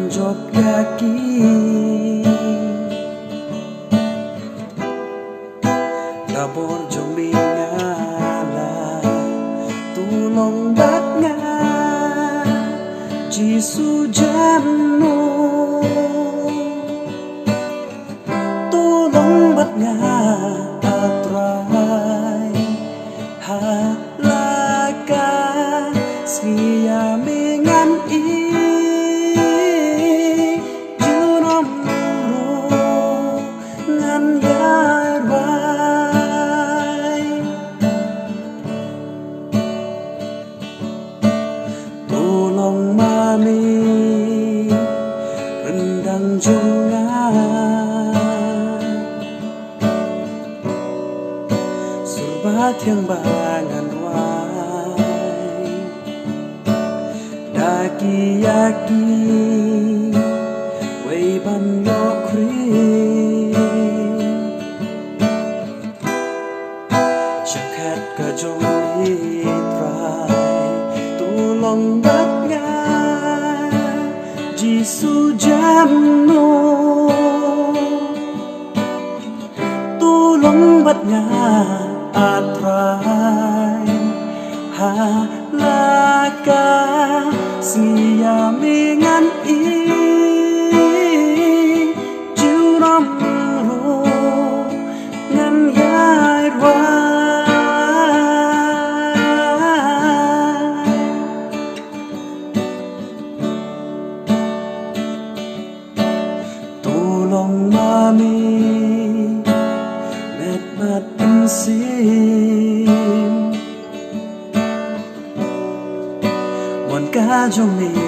manjok kaki labor jombi ngala tulong bat nga Jisu jamno tulong bat nga atray halaka siya mingan rendang jungan surbat yang bangan wai daki yaki wei ban yokri syakat ka jong litrai tulong bat nga Jisu jamno tulong bat nga atray halaka siya mingan junamro ngan yairwa Tulong mami met mat pensim mon ka jong